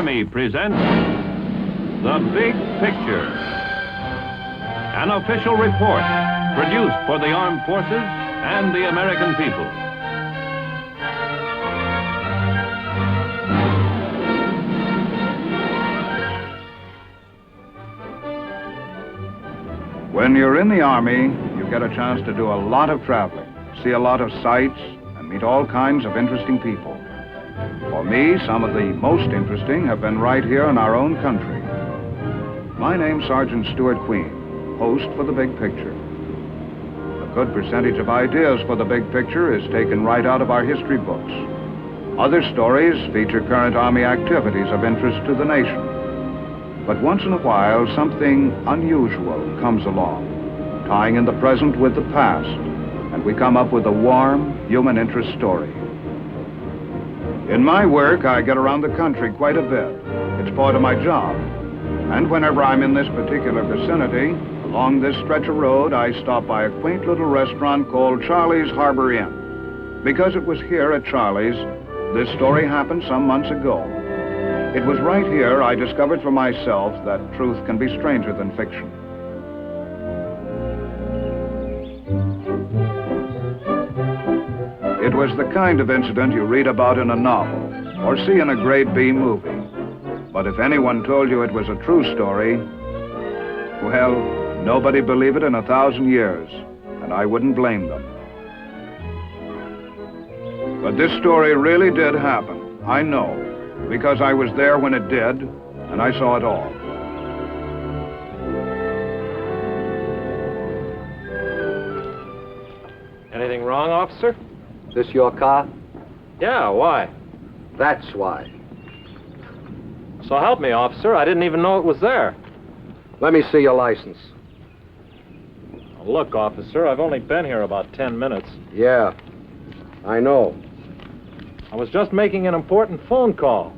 Army presents The Big Picture, an official report produced for the armed forces and the American people. When you're in the Army, you get a chance to do a lot of traveling, see a lot of sights, and meet all kinds of interesting people. For me, some of the most interesting have been right here in our own country. My name's Sergeant Stuart Queen, host for The Big Picture. A good percentage of ideas for The Big Picture is taken right out of our history books. Other stories feature current Army activities of interest to the nation. But once in a while, something unusual comes along, tying in the present with the past, and we come up with a warm, human interest story. In my work, I get around the country quite a bit. It's part of my job. And whenever I'm in this particular vicinity, along this stretch of road, I stop by a quaint little restaurant called Charlie's Harbor Inn. Because it was here at Charlie's, this story happened some months ago. It was right here I discovered for myself that truth can be stranger than fiction. It was the kind of incident you read about in a novel or see in a grade B movie. But if anyone told you it was a true story, well, nobody'd believe it in 1,000 years, and I wouldn't blame them. But this story really did happen, I know, because I was there when it did, and I saw it all. Anything wrong, officer? This your car? Yeah, why? That's why. So help me, officer. I didn't even know it was there. Let me see your license. Oh, look, officer, I've only been here about 10 minutes. Yeah, I know. I was just making an important phone call.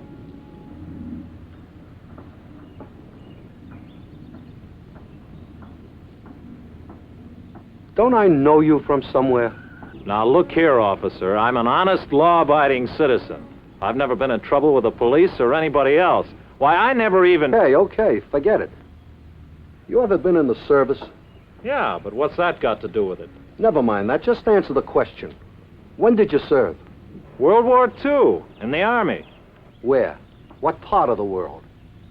Don't I know you from somewhere? Now, look here, officer. I'm an honest, law-abiding citizen. I've never been in trouble with the police or anybody else. Why, I never even... Hey, okay, forget it. You ever been in the service? Yeah, but what's that got to do with it? Never mind that. Just answer the question. When did you serve? World War II, in the Army. Where? What part of the world?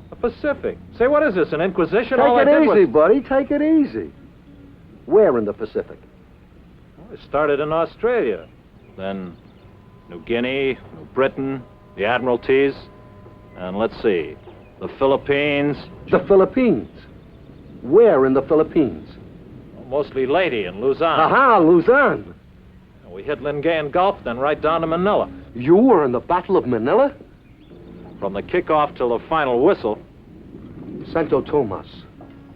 The Pacific. Say, what is this, an Inquisition? Take it easy, buddy. Take it easy. Where in the Pacific? Well, I started in Australia. Then New Guinea, New Britain, the Admiralties, and let's see, the Philippines. The Philippines? Where in the Philippines? Mostly Leyte and Luzon. Aha, Luzon. We hit Lingayen Gulf, then right down to Manila. You were in the Battle of Manila? From the kickoff till the final whistle. Santo Tomas.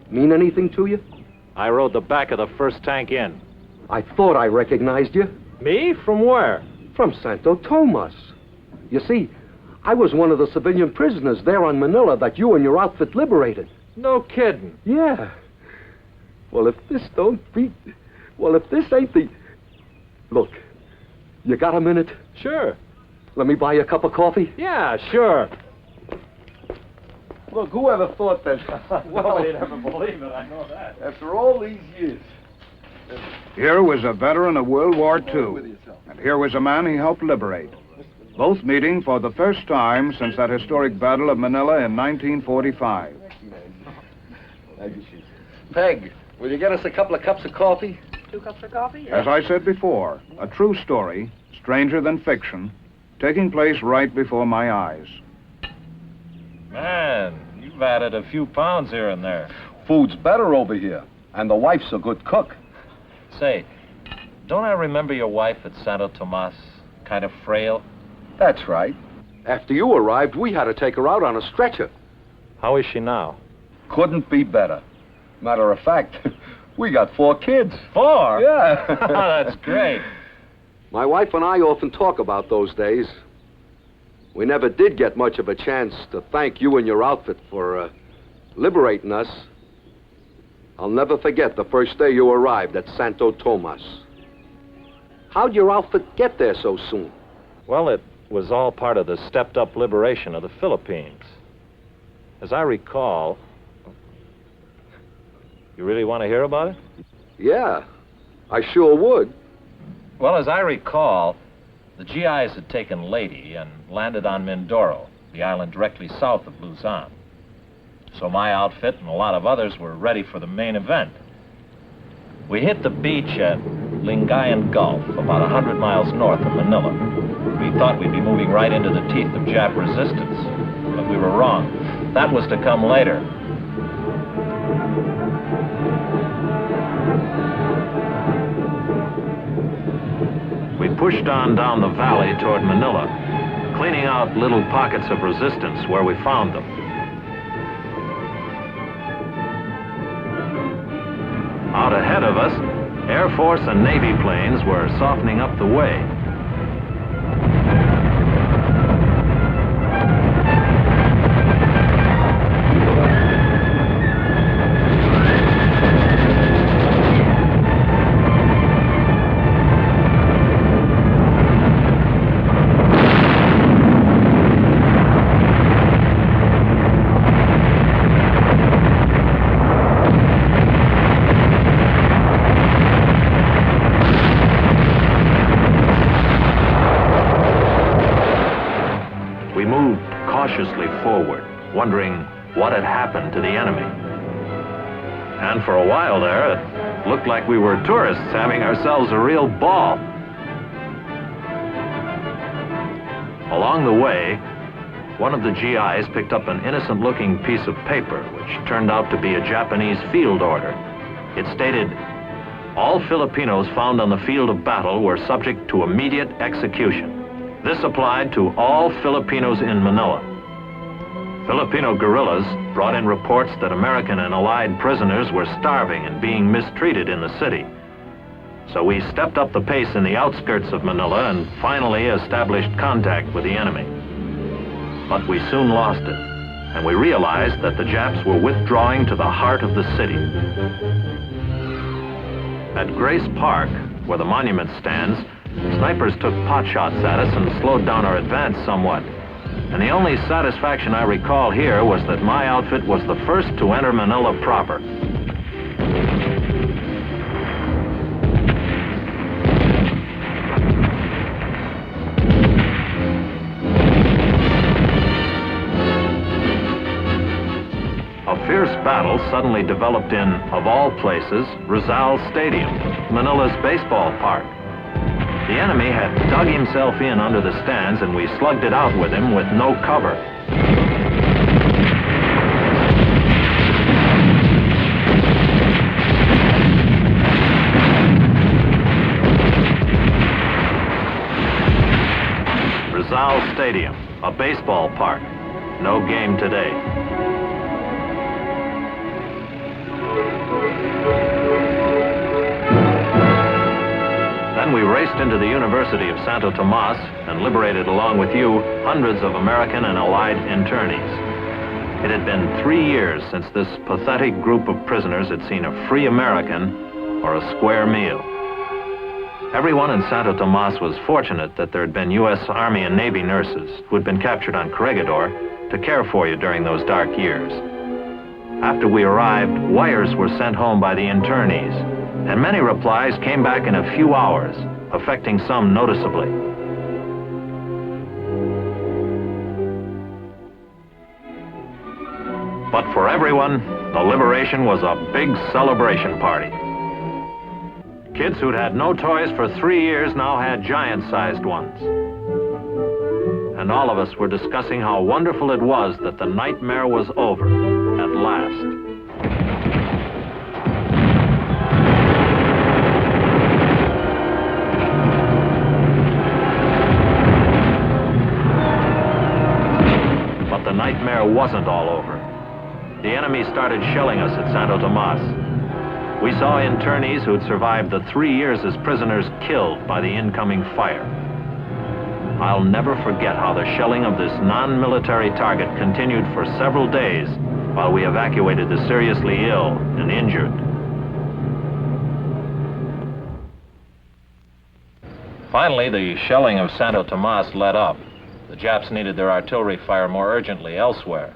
Mean anything to you? I rode the back of the first tank in. I thought I recognized you. Me? From where? From Santo Tomas. You see, I was one of the civilian prisoners there on Manila that you and your outfit liberated. No kidding. Yeah. Well, if this ain't the... Look, you got a minute? Sure. Let me buy you a cup of coffee? Yeah, sure. Look, whoever thought that... Nobody'd ever believe it, I know that. After all these years... Here was a veteran of World War II, and here was a man he helped liberate. Both meeting for the first time since that historic Battle of Manila in 1945. Peg, will you get us a couple of cups of coffee? 2 cups of coffee? As I said before, a true story, stranger than fiction, taking place right before my eyes. Man, you've added a few pounds here and there. Food's better over here, and the wife's a good cook. Say, don't I remember your wife at Santo Tomas? Kind of frail? That's right. After you arrived, we had to take her out on a stretcher. How is she now? Couldn't be better. Matter of fact, we got 4 kids. 4? Yeah. That's great. My wife and I often talk about those days. We never did get much of a chance to thank you and your outfit for liberating us. I'll never forget the first day you arrived at Santo Tomas. How'd your outfit get there so soon? Well, it was all part of the stepped-up liberation of the Philippines. As I recall... You really want to hear about it? Yeah, I sure would. Well, as I recall, the GIs had taken Leyte and landed on Mindoro, the island directly south of Luzon. So my outfit and a lot of others were ready for the main event. We hit the beach at Lingayen Gulf, about 100 miles north of Manila. We thought we'd be moving right into the teeth of Jap resistance, but we were wrong. That was to come later. We pushed on down the valley toward Manila, cleaning out little pockets of resistance where we found them. Out ahead of us, Air Force and Navy planes were softening up the way. Cautiously forward, wondering what had happened to the enemy. And for a while there, it looked like we were tourists having ourselves a real ball. Along the way, one of the GIs picked up an innocent-looking piece of paper, which turned out to be a Japanese field order. It stated, "All Filipinos found on the field of battle were subject to immediate execution." This applied to all Filipinos in Manila. Filipino guerrillas brought in reports that American and Allied prisoners were starving and being mistreated in the city. So we stepped up the pace in the outskirts of Manila and finally established contact with the enemy. But we soon lost it, and we realized that the Japs were withdrawing to the heart of the city. At Grace Park, where the monument stands, snipers took pot shots at us and slowed down our advance somewhat. And the only satisfaction I recall here was that my outfit was the first to enter Manila proper. A fierce battle suddenly developed in, of all places, Rizal Stadium, Manila's baseball park. The enemy had dug himself in under the stands, and we slugged it out with him with no cover. Rizal Stadium, a baseball park. No game today. Then we raced into the University of Santo Tomas and liberated, along with you, hundreds of American and Allied internees. It had been 3 years since this pathetic group of prisoners had seen a free American or a square meal. Everyone in Santo Tomas was fortunate that there had been U.S. Army and Navy nurses who had been captured on Corregidor to care for you during those dark years. After we arrived, wires were sent home by the internees, and many replies came back in a few hours, affecting some noticeably. But for everyone, the liberation was a big celebration party. Kids who'd had no toys for 3 years now had giant-sized ones. And all of us were discussing how wonderful it was that the nightmare was over, at last. But the nightmare wasn't all over. The enemy started shelling us at Santo Tomas. We saw internees who'd survived the 3 years as prisoners killed by the incoming fire. I'll never forget how the shelling of this non-military target continued for several days while we evacuated the seriously ill and injured. Finally, the shelling of Santo Tomas let up. The Japs needed their artillery fire more urgently elsewhere.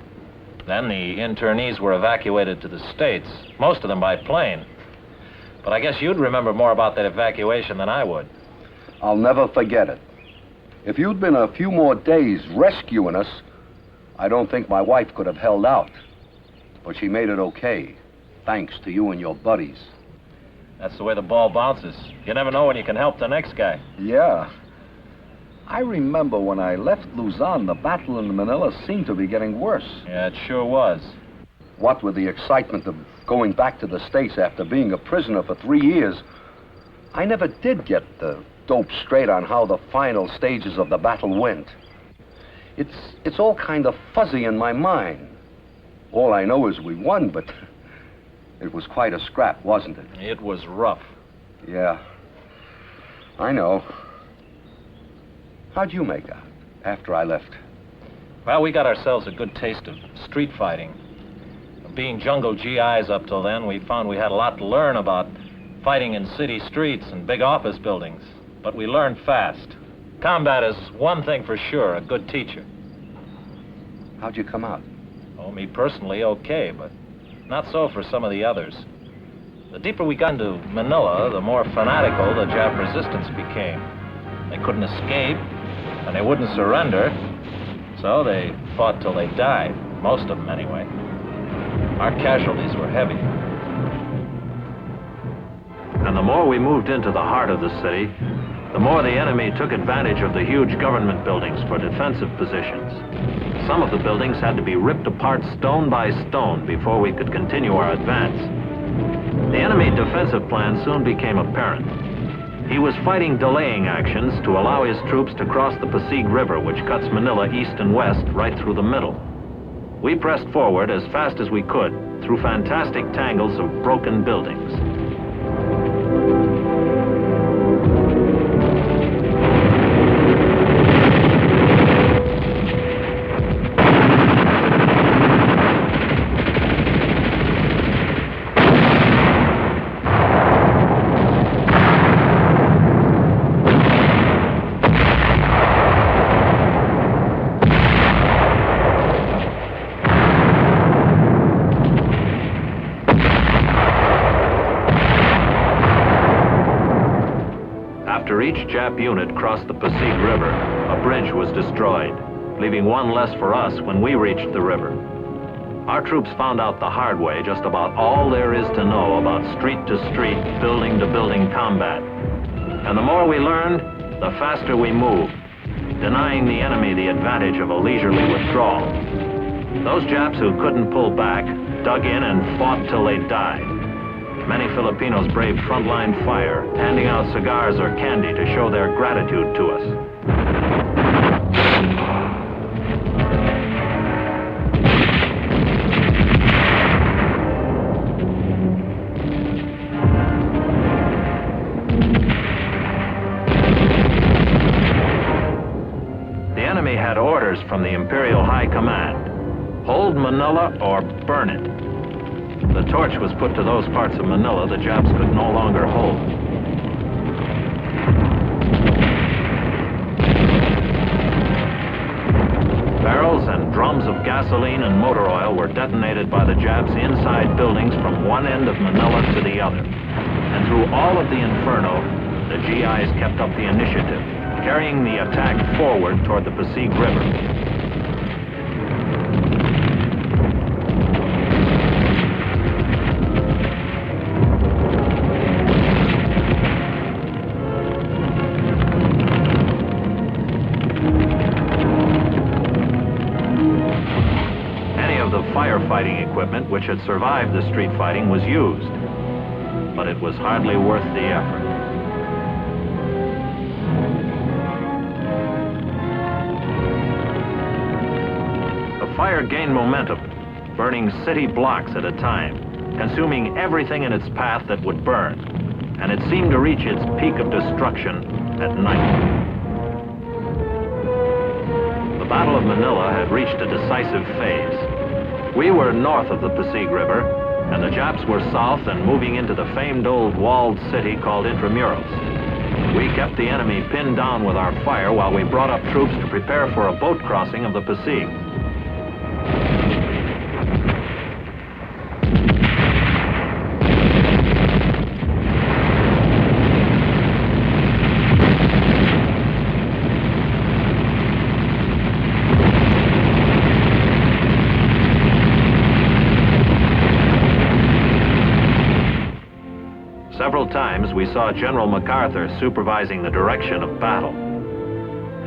Then the internees were evacuated to the States, most of them by plane. But I guess you'd remember more about that evacuation than I would. I'll never forget it. If you'd been a few more days rescuing us, I don't think my wife could have held out. But she made it okay, thanks to you and your buddies. That's the way the ball bounces. You never know when you can help the next guy. Yeah. I remember when I left Luzon, the battle in Manila seemed to be getting worse. Yeah, it sure was. What with the excitement of going back to the States after being a prisoner for 3 years, I never did get the dope straight on how the final stages of the battle went. It's all kind of fuzzy in my mind. All I know is we won, but it was quite a scrap, wasn't it? It was rough. Yeah, I know. How'd you make out after I left? Well, we got ourselves a good taste of street fighting. Being jungle GIs up till then, we found we had a lot to learn about fighting in city streets and big office buildings. But we learned fast. Combat is one thing for sure, a good teacher. How'd you come out? Oh, me personally, okay, but not so for some of the others. The deeper we got into Manila, the more fanatical the Jap resistance became. They couldn't escape, and they wouldn't surrender, so they fought till they died, most of them anyway. Our casualties were heavy. And the more we moved into the heart of the city, the more the enemy took advantage of the huge government buildings for defensive positions. Some of the buildings had to be ripped apart stone by stone before we could continue our advance. The enemy defensive plan soon became apparent. He was fighting delaying actions to allow his troops to cross the Pasig River, which cuts Manila east and west right through the middle. We pressed forward as fast as we could through fantastic tangles of broken buildings. After each Jap unit crossed the Pasig River, a bridge was destroyed, leaving one less for us when we reached the river. Our troops found out the hard way just about all there is to know about street-to-street, building-to-building combat. And the more we learned, the faster we moved, denying the enemy the advantage of a leisurely withdrawal. Those Japs who couldn't pull back dug in and fought till they died. Many Filipinos braved frontline fire, handing out cigars or candy to show their gratitude to us. The enemy had orders from the Imperial High Command: hold Manila or burn it. The torch was put to those parts of Manila the Japs could no longer hold. Barrels and drums of gasoline and motor oil were detonated by the Japs inside buildings from one end of Manila to the other. And through all of the inferno, the GIs kept up the initiative, carrying the attack forward toward the Pasig River. Firefighting equipment which had survived the street fighting was used, but it was hardly worth the effort. The fire gained momentum, burning city blocks at a time, consuming everything in its path that would burn, and it seemed to reach its peak of destruction at night. The Battle of Manila had reached a decisive phase. We were north of the Pasig River, and the Japs were south and moving into the famed old walled city called Intramuros. We kept the enemy pinned down with our fire while we brought up troops to prepare for a boat crossing of the Pasig. times, we saw General MacArthur supervising the direction of battle.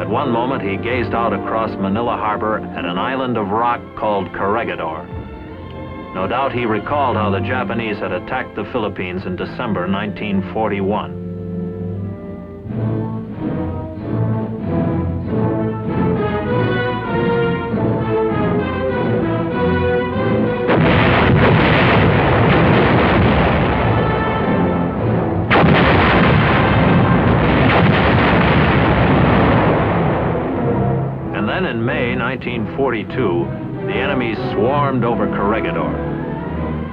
At one moment, he gazed out across Manila Harbor at an island of rock called Corregidor. No doubt he recalled how the Japanese had attacked the Philippines in December 1941. And then in May 1942, the enemy swarmed over Corregidor.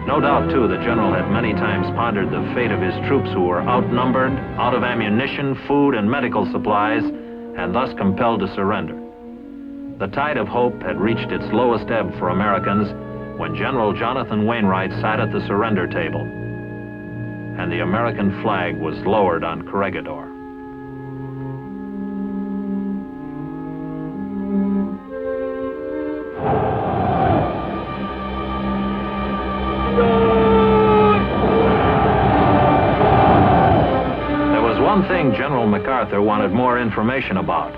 No doubt, too, the general had many times pondered the fate of his troops who were outnumbered, out of ammunition, food, and medical supplies, and thus compelled to surrender. The tide of hope had reached its lowest ebb for Americans when General Jonathan Wainwright sat at the surrender table, and the American flag was lowered on Corregidor. One thing General MacArthur wanted more information about: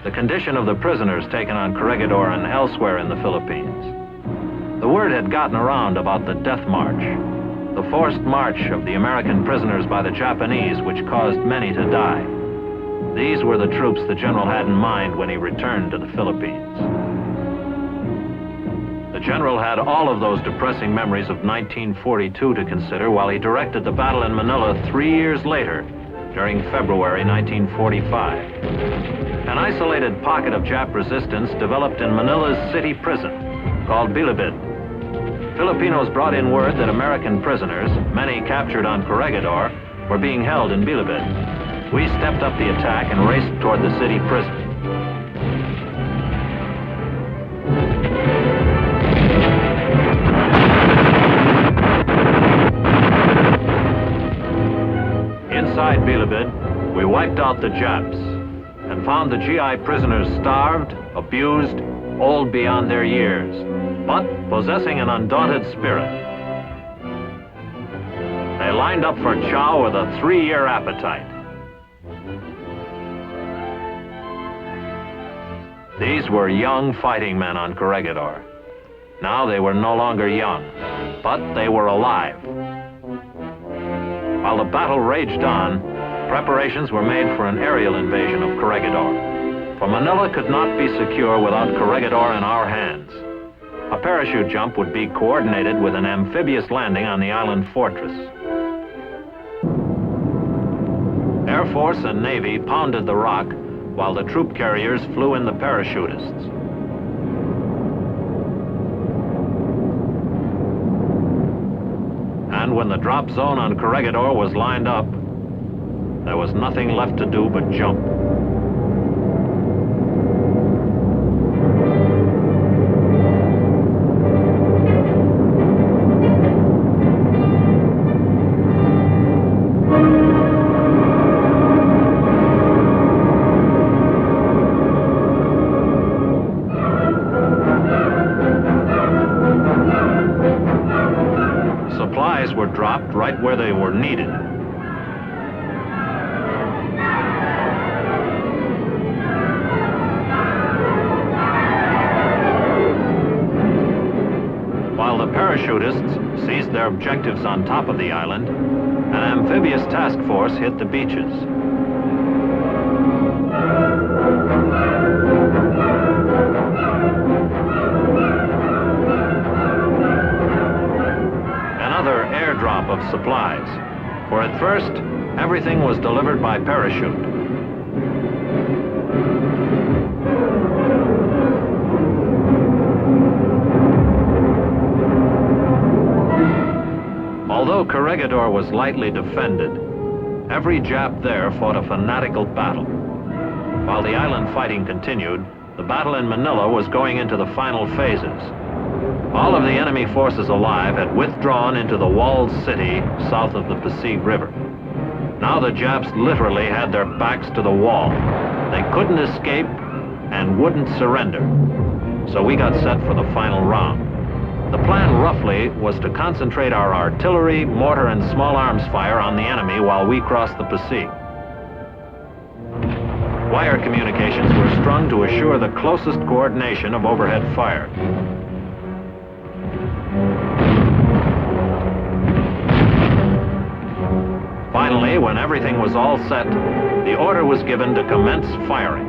the condition of the prisoners taken on Corregidor and elsewhere in the Philippines. The word had gotten around about the death march, the forced march of the American prisoners by the Japanese, which caused many to die. These were the troops the general had in mind when he returned to the Philippines. The general had all of those depressing memories of 1942 to consider while he directed the battle in Manila 3 years later, during February 1945. An isolated pocket of Jap resistance developed in Manila's city prison, called Bilibid. Filipinos brought in word that American prisoners, many captured on Corregidor, were being held in Bilibid. We stepped up the attack and raced toward the city prison. Inside Bilibid, we wiped out the Japs and found the GI prisoners starved, abused, old beyond their years, but possessing an undaunted spirit. They lined up for chow with a 3-year appetite. These were young fighting men on Corregidor. Now they were no longer young, but they were alive. While the battle raged on, preparations were made for an aerial invasion of Corregidor. For Manila could not be secure without Corregidor in our hands. A parachute jump would be coordinated with an amphibious landing on the island fortress. Air Force and Navy pounded the rock while the troop carriers flew in the parachutists. And when the drop zone on Corregidor was lined up, there was nothing left to do but jump. Supplies were dropped right where they were needed. While the parachutists seized their objectives on top of the island, an amphibious task force hit the beaches. Another airdrop of supplies, for at first, everything was delivered by parachute. Although Corregidor was lightly defended, every Jap there fought a fanatical battle. While the island fighting continued, the battle in Manila was going into the final phases. All of the enemy forces alive had withdrawn into the walled city south of the Pasig River. Now the Japs literally had their backs to the wall. They couldn't escape and wouldn't surrender. So we got set for the final round. The plan roughly, was to concentrate our artillery, mortar, and small arms fire on the enemy while we crossed the Passy. Wire communications were strung to assure the closest coordination of overhead fire. Finally, when everything was all set, the order was given to commence firing.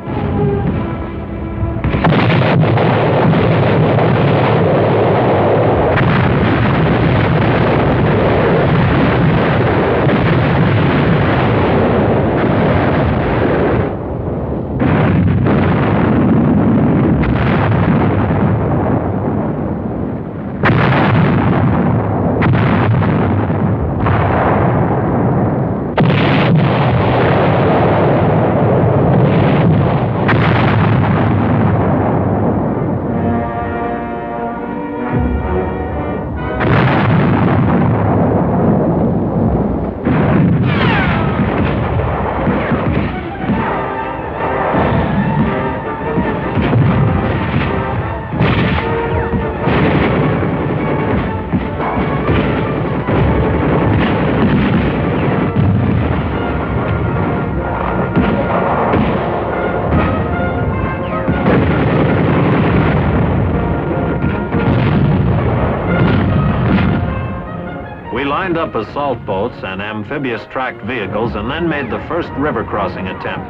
Lined up assault boats and amphibious tracked vehicles and then made the first river crossing attempt.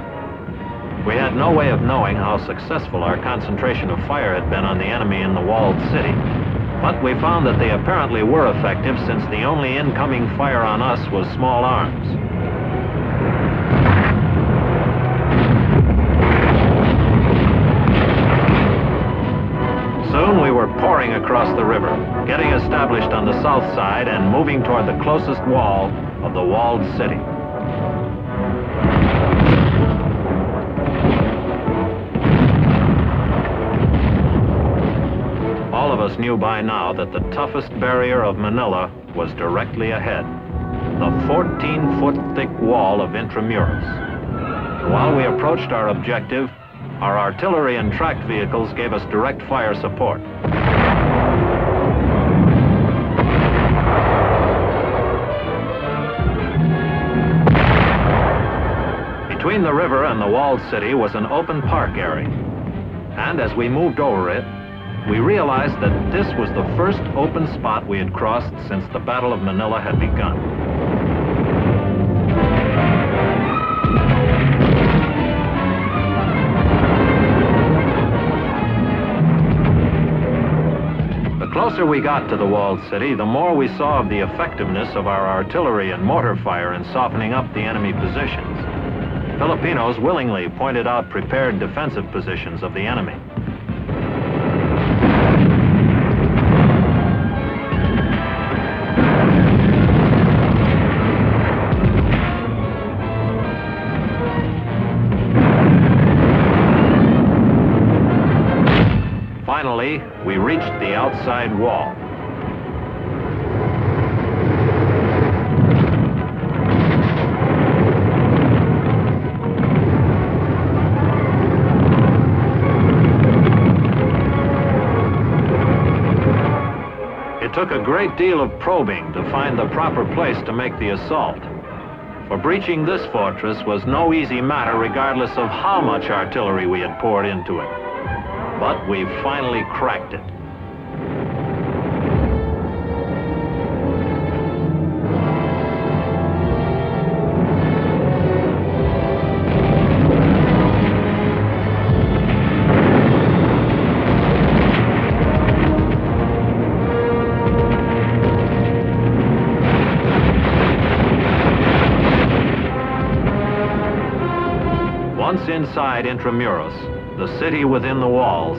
We had no way of knowing how successful our concentration of fire had been on the enemy in the walled city, but we found that they apparently were effective since the only incoming fire on us was small arms. Soon we were pouring across the river, getting established on the south side and moving toward the closest wall of the walled city. All of us knew by now that the toughest barrier of Manila was directly ahead, the 14-foot thick wall of Intramuros. While we approached our objective, our artillery and tracked vehicles gave us direct fire support. Between the river and the walled city was an open park area. And as we moved over it, we realized that this was the first open spot we had crossed since the Battle of Manila had begun. The closer we got to the walled city, the more we saw of the effectiveness of our artillery and mortar fire in softening up the enemy positions. Filipinos willingly pointed out prepared defensive positions of the enemy. Finally, we reached the outside wall. It took a great deal of probing to find the proper place to make the assault. For breaching this fortress was no easy matter regardless of how much artillery we had poured into it. But we finally cracked it. Once inside Intramuros, the city within the walls,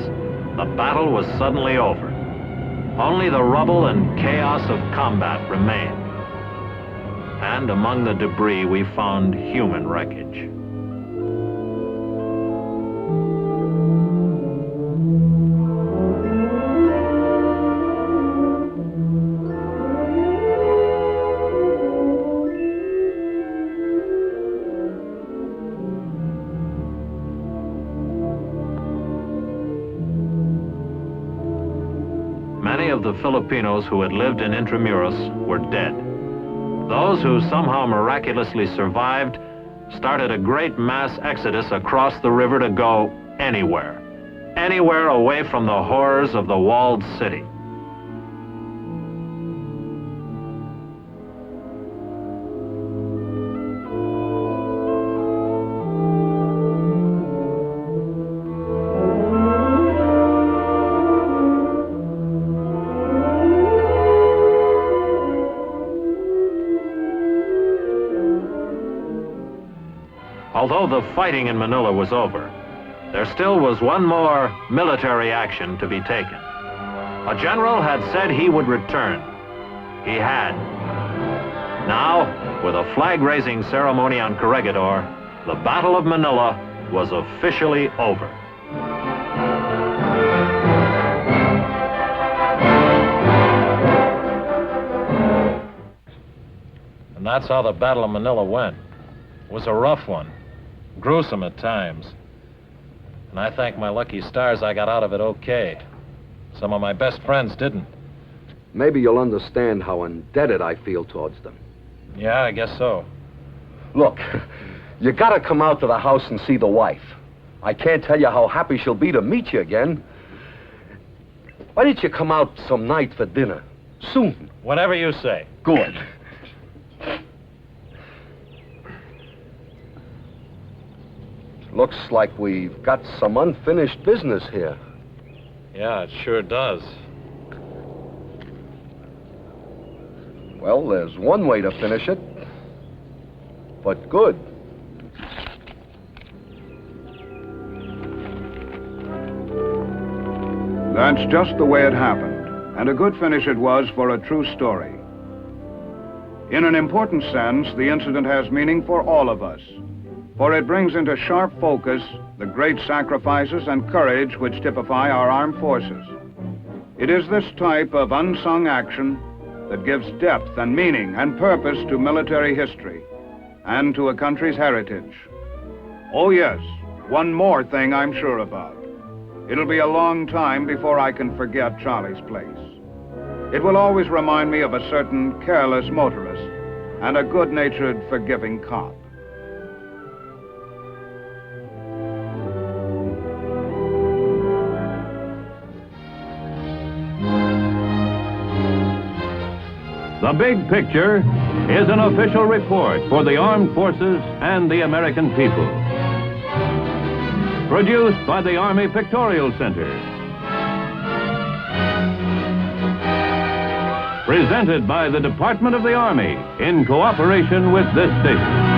the battle was suddenly over. Only the rubble and chaos of combat remained. And among the debris, we found human wreckage. Many of the Filipinos who had lived in Intramuros were dead. Those who somehow miraculously survived started a great mass exodus across the river to go anywhere. Anywhere away from the horrors of the walled city. Although the fighting in Manila was over, there still was one more military action to be taken. A general had said he would return. He had. Now, with a flag-raising ceremony on Corregidor, the Battle of Manila was officially over. And that's how the Battle of Manila went. It was a rough one. Gruesome at times. And I thank my lucky stars I got out of it okay. Some of my best friends didn't. Maybe you'll understand how indebted I feel towards them. Yeah, I guess so. Look, you gotta come out to the house and see the wife. I can't tell you how happy she'll be to meet you again. Why don't you come out some night for dinner? Soon. Whatever you say. Good. Looks like we've got some unfinished business here. Yeah, it sure does. Well, there's one way to finish it. But good. That's just the way it happened, and a good finish it was for a true story. In an important sense, the incident has meaning for all of us, for it brings into sharp focus the great sacrifices and courage which typify our armed forces. It is this type of unsung action that gives depth and meaning and purpose to military history and to a country's heritage. Oh yes, one more thing I'm sure about. It'll be a long time before I can forget Charlie's place. It will always remind me of a certain careless motorist and a good-natured, forgiving cop. The Big Picture is an official report for the armed forces and the American people. Produced by the Army Pictorial Center. Presented by the Department of the Army in cooperation with this station.